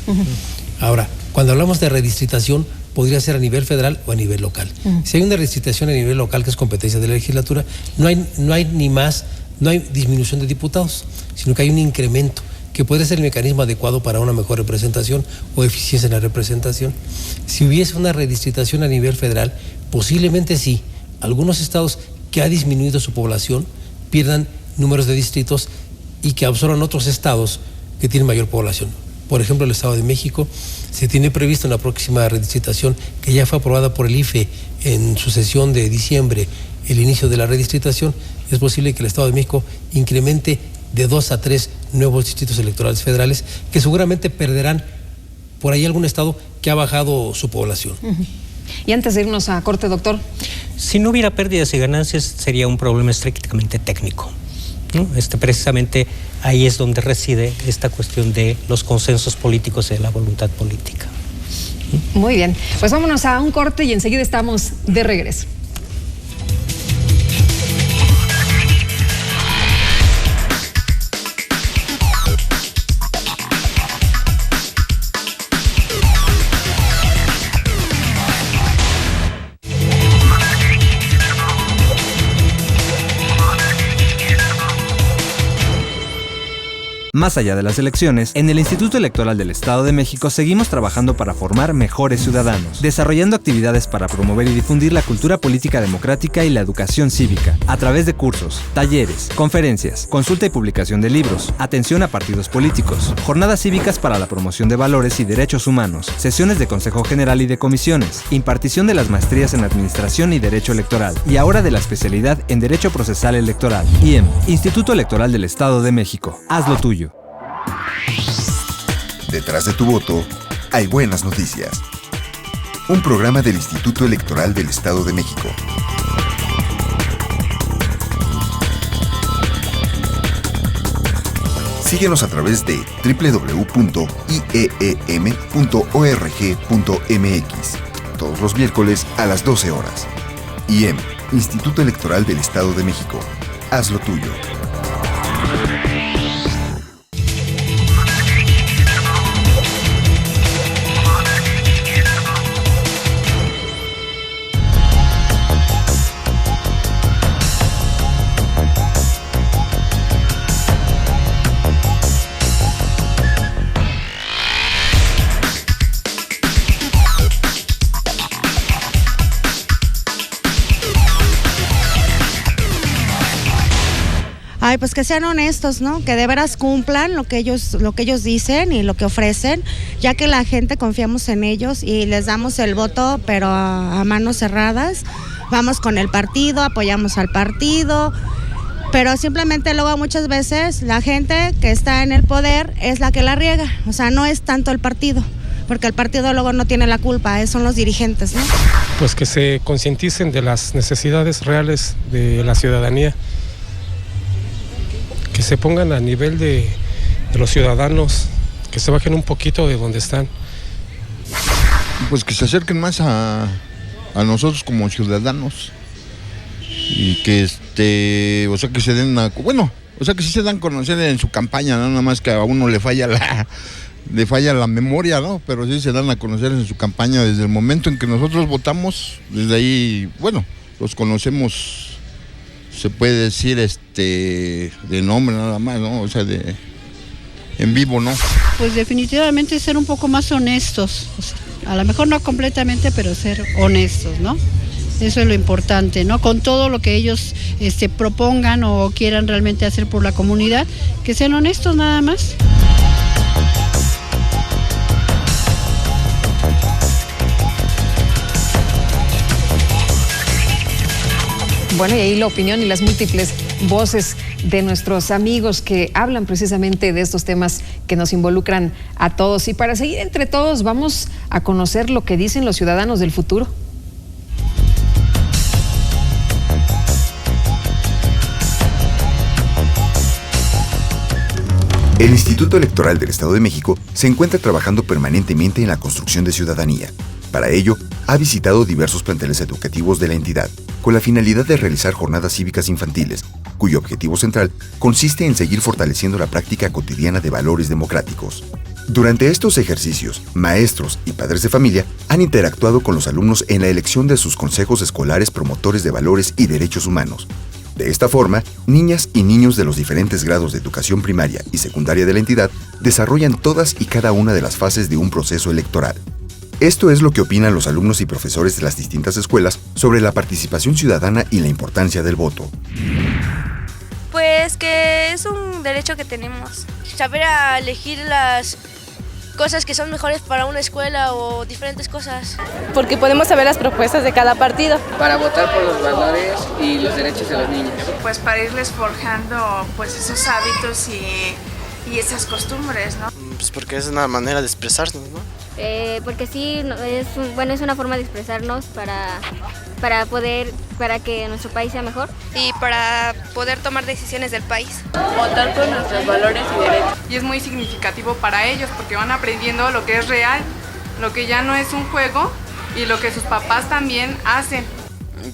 Ahora, cuando hablamos de redistritación, podría ser a nivel federal o a nivel local. Si hay una redistritación a nivel local, que es competencia de la legislatura, no hay disminución de diputados, sino que hay un incremento, que puede ser el mecanismo adecuado para una mejor representación o eficiencia en la representación. Si hubiese una redistritación a nivel federal, posiblemente sí, algunos estados que ha disminuido su población pierdan números de distritos y que absorban otros estados que tienen mayor población. Por ejemplo, el Estado de México, se tiene previsto en la próxima redistritación, que ya fue aprobada por el IFE en su sesión de diciembre, el inicio de la redistritación. Es posible que el Estado de México incremente de 2 a 3 nuevos distritos electorales federales, que seguramente perderán por ahí algún estado que ha bajado su población. Y antes de irnos a corte, doctor. Si no hubiera pérdidas y ganancias, sería un problema estrictamente técnico, ¿no? Precisamente ahí es donde reside esta cuestión de los consensos políticos y de la voluntad política. Muy bien, pues vámonos a un corte y enseguida estamos de regreso. Más allá de las elecciones, en el Instituto Electoral del Estado de México seguimos trabajando para formar mejores ciudadanos, desarrollando actividades para promover y difundir la cultura política democrática y la educación cívica, a través de cursos, talleres, conferencias, consulta y publicación de libros, atención a partidos políticos, jornadas cívicas para la promoción de valores y derechos humanos, sesiones de Consejo General y de comisiones, impartición de las maestrías en Administración y Derecho Electoral, y ahora de la especialidad en Derecho Procesal Electoral. IEM, Instituto Electoral del Estado de México. Haz lo tuyo. Detrás de tu voto hay buenas noticias. Un programa del Instituto Electoral del Estado de México. Síguenos a través de www.ieem.org.mx todos los miércoles a las 12 horas. IEM, Instituto Electoral del Estado de México. Haz lo tuyo. Ay, pues que sean honestos, ¿no? Que de veras cumplan lo que ellos dicen y lo que ofrecen, ya que la gente confiamos en ellos y les damos el voto, pero a manos cerradas. Vamos con el partido, apoyamos al partido, pero simplemente luego muchas veces la gente que está en el poder es la que la riega, o sea, no es tanto el partido, porque el partido luego no tiene la culpa, son los dirigentes, ¿no? Pues que se concienticen de las necesidades reales de la ciudadanía, que se pongan a nivel de los ciudadanos, que se bajen un poquito de donde están. Pues que se acerquen más a nosotros como ciudadanos y que o sea que se den que sí se dan a conocer en su campaña, ¿no? Nada más que a uno le falla la memoria, ¿no? Pero sí se dan a conocer en su campaña desde el momento en que nosotros votamos, desde ahí, los conocemos. Se puede decir de nombre nada más, ¿no? O sea, en vivo, ¿no? Pues definitivamente ser un poco más honestos, o sea, a lo mejor no completamente, pero ser honestos, ¿no? Eso es lo importante, ¿no? Con todo lo que ellos propongan o quieran realmente hacer por la comunidad, que sean honestos nada más. Bueno, y ahí la opinión y las múltiples voces de nuestros amigos que hablan precisamente de estos temas que nos involucran a todos. Y para seguir entre todos, vamos a conocer lo que dicen los ciudadanos del futuro. El Instituto Electoral del Estado de México se encuentra trabajando permanentemente en la construcción de ciudadanía. Para ello, ha visitado diversos planteles educativos de la entidad, con la finalidad de realizar jornadas cívicas infantiles, cuyo objetivo central consiste en seguir fortaleciendo la práctica cotidiana de valores democráticos. Durante estos ejercicios, maestros y padres de familia han interactuado con los alumnos en la elección de sus consejos escolares promotores de valores y derechos humanos. De esta forma, niñas y niños de los diferentes grados de educación primaria y secundaria de la entidad desarrollan todas y cada una de las fases de un proceso electoral. Esto es lo que opinan los alumnos y profesores de las distintas escuelas sobre la participación ciudadana y la importancia del voto. Pues que es un derecho que tenemos. Saber elegir las cosas que son mejores para una escuela o diferentes cosas. Porque podemos saber las propuestas de cada partido. Para votar por los valores y los derechos de los niños. Pues para irles forjando pues esos hábitos y esas costumbres, ¿no? Pues porque es una manera de expresarnos, ¿no? Porque sí, es una forma de expresarnos para que nuestro país sea mejor. Y para poder tomar decisiones del país. Votar por nuestros valores y derechos. Y es muy significativo para ellos porque van aprendiendo lo que es real lo que ya no es un juego y lo que sus papás también hacen.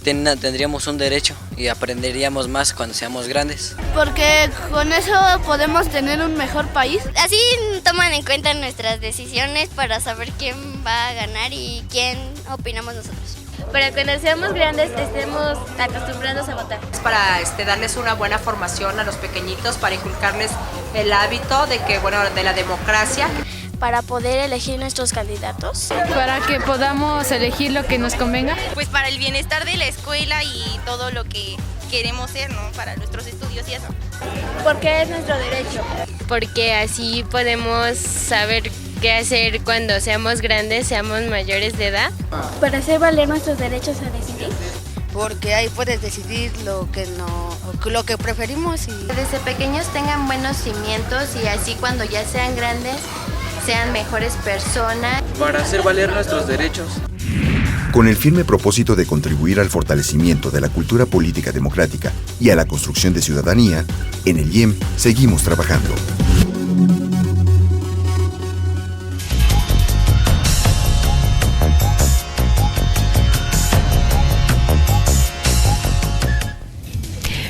Tendríamos un derecho y aprenderíamos más cuando seamos grandes. Porque con eso podemos tener un mejor país. Así toman en cuenta nuestras decisiones para saber quién va a ganar y quién opinamos nosotros. Para cuando seamos grandes estemos acostumbrados a votar. Es para darles una buena formación a los pequeñitos, para inculcarles el hábito de la democracia. Para poder elegir nuestros candidatos. Para que podamos elegir lo que nos convenga. Pues para el bienestar de la escuela y todo lo que queremos ser, ¿no? Para nuestros estudios y eso. Porque es nuestro derecho. Porque así podemos saber qué hacer cuando seamos grandes, seamos mayores de edad. Para hacer valer nuestros derechos a decidir. Porque ahí puedes decidir lo que preferimos. Y desde pequeños tengan buenos cimientos y así cuando ya sean grandes sean mejores personas. Para hacer valer nuestros derechos. Con el firme propósito de contribuir al fortalecimiento de la cultura política democrática y a la construcción de ciudadanía, en el IEM seguimos trabajando.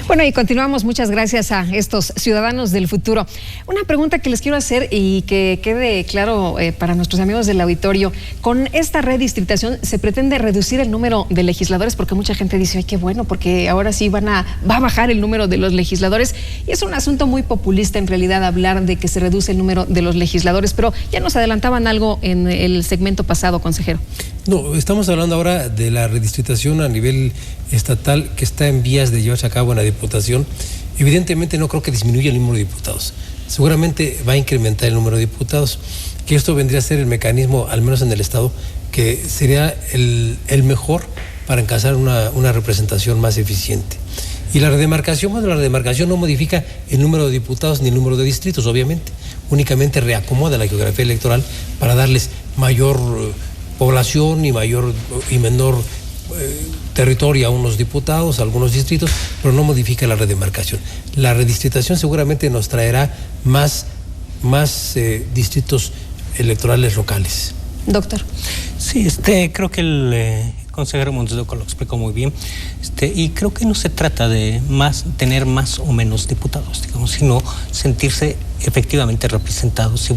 Bueno, y continuamos. Muchas gracias a estos ciudadanos del futuro. Una pregunta que les quiero hacer y que quede claro para nuestros amigos del auditorio. Con esta redistritación se pretende reducir el número de legisladores, porque mucha gente dice, ay, qué bueno, porque ahora sí va a bajar el número de los legisladores. Y es un asunto muy populista en realidad hablar de que se reduce el número de los legisladores, pero ya nos adelantaban algo en el segmento pasado, consejero. No, estamos hablando ahora de la redistritación a nivel estatal que está en vías de llevarse a cabo en la Diputación. Evidentemente no creo que disminuya el número de diputados. Seguramente va a incrementar el número de diputados, que esto vendría a ser el mecanismo, al menos en el Estado, que sería el mejor para alcanzar una representación más eficiente. Y la redemarcación no modifica el número de diputados ni el número de distritos, obviamente. Únicamente reacomoda la geografía electoral para darles mayor población y menor territorio a unos diputados, a algunos distritos, pero no modifica la redemarcación. La redistritación seguramente nos traerá más distritos electorales locales. Doctor. Sí, creo que el consejero Montes lo explicó muy bien, y creo que no se trata de tener más o menos diputados, digamos, sino sentirse efectivamente representados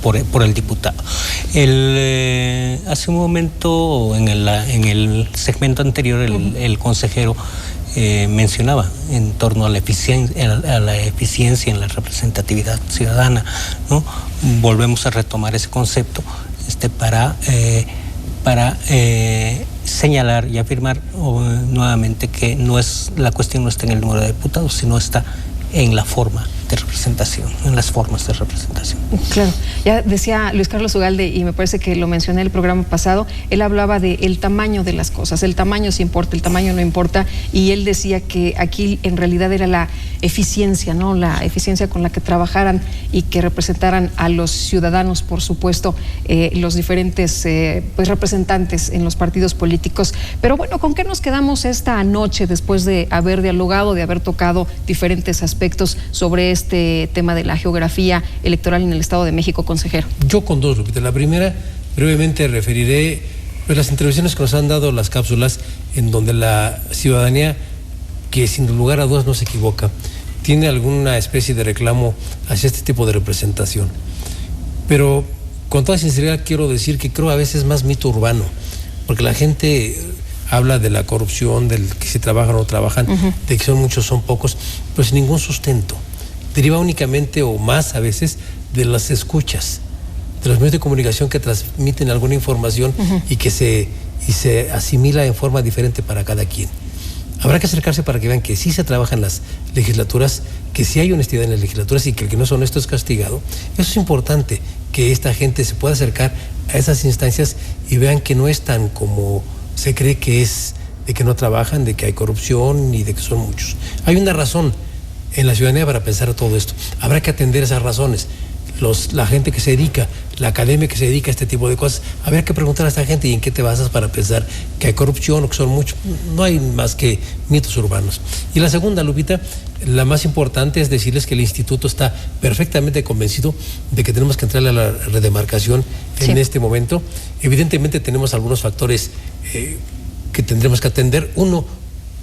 por el diputado. Hace un momento, en el segmento anterior, el consejero mencionaba en torno a la eficiencia en la representatividad ciudadana, ¿no? Volvemos a retomar ese concepto para señalar y afirmar nuevamente que la cuestión no está en el número de diputados, sino está en la forma de representación, en las formas de representación. Claro, ya decía Luis Carlos Ugalde, y me parece que lo mencioné en el programa pasado, él hablaba del tamaño de las cosas, el tamaño sí importa, el tamaño no importa, y él decía que aquí en realidad era la eficiencia, ¿no? La eficiencia con la que trabajaran y que representaran a los ciudadanos, por supuesto, los diferentes representantes en los partidos políticos. Pero bueno, ¿con qué nos quedamos esta noche después de haber dialogado, de haber tocado diferentes aspectos sobre este tema de la geografía electoral en el Estado de México, consejero? Yo con dos, Lupita. La primera, brevemente referiré las intervenciones que nos han dado las cápsulas, en donde la ciudadanía, que sin lugar a dudas no se equivoca, tiene alguna especie de reclamo hacia este tipo de representación. Pero con toda sinceridad quiero decir que creo a veces más mito urbano, porque la gente habla de la corrupción, del que si trabajan o no trabajan, de que son muchos, son pocos, pero sin ningún sustento. Deriva únicamente o más a veces de las escuchas, de los medios de comunicación que transmiten alguna información y se asimila en forma diferente para cada quien. Habrá que acercarse para que vean que sí se trabaja en las legislaturas, que sí hay honestidad en las legislaturas y que el que no es honesto es castigado. Eso es importante, que esta gente se pueda acercar a esas instancias y vean que no es tan como se cree que es, de que no trabajan, de que hay corrupción y de que son muchos. Hay una razón en la ciudadanía para pensar todo esto. Habrá que atender esas razones. La gente que se dedica, la academia que se dedica a este tipo de cosas, habrá que preguntar a esta gente y en qué te basas para pensar que hay corrupción o que son muchos. No hay más que mitos urbanos. Y la segunda, Lupita, la más importante es decirles que el instituto está perfectamente convencido de que tenemos que entrar a la redemarcación en este momento. Evidentemente tenemos algunos factores que tendremos que atender. Uno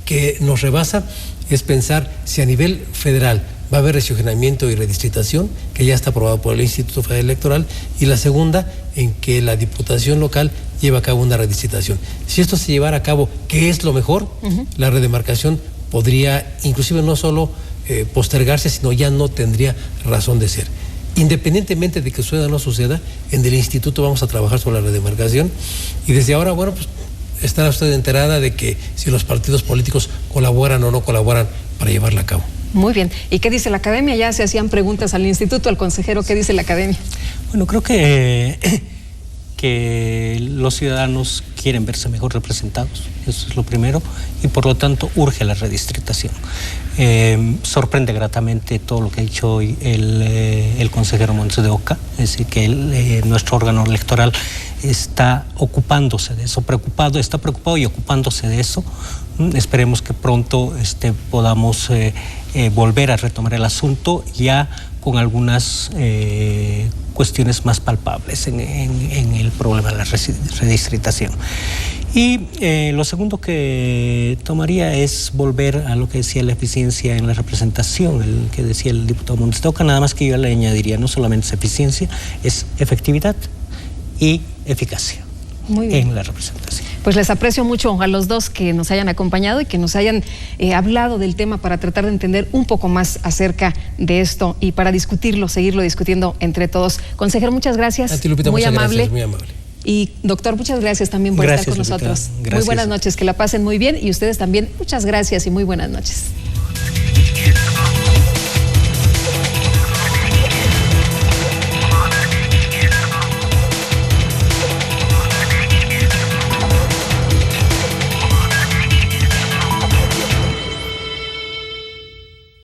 que nos rebasa es pensar si a nivel federal va a haber regionamiento y redistritación, que ya está aprobado por el Instituto Federal Electoral, y la segunda, en que la Diputación local lleva a cabo una redistritación. Si esto se llevara a cabo, ¿qué es lo mejor? La redemarcación podría inclusive no solo postergarse, sino ya no tendría razón de ser. Independientemente de que suceda o no suceda, en el instituto vamos a trabajar sobre la redemarcación, y desde ahora, bueno, pues estará usted enterada de que si los partidos políticos colaboran o no colaboran para llevarla a cabo. Muy bien. ¿Y qué dice la academia? Ya se hacían preguntas al instituto, al consejero. ¿Qué dice la academia? Bueno, creo que los ciudadanos quieren verse mejor representados, eso es lo primero, y por lo tanto urge la redistritación. Sorprende gratamente todo lo que ha dicho hoy el consejero Montes de Oca, es decir, que nuestro órgano electoral está ocupándose de eso, está preocupado y ocupándose de eso. Esperemos que pronto podamos volver a retomar el asunto ya con algunas cuestiones más palpables en el problema de la redistritación. Y lo segundo que tomaría es volver a lo que decía la eficiencia en la representación, el que decía el diputado Montes de Oca, nada más que yo le añadiría, no solamente es eficiencia, es efectividad y eficacia en la representación. Pues les aprecio mucho a los dos que nos hayan acompañado y que nos hayan hablado del tema para tratar de entender un poco más acerca de esto y para discutirlo, seguirlo discutiendo entre todos. Consejero, muchas gracias. A ti, Lupita, muy muchas amable. Gracias, muy amable. Y doctor, muchas gracias también por estar con nosotros. Gracias. Muy buenas noches, que la pasen muy bien, y ustedes también, muchas gracias y muy buenas noches.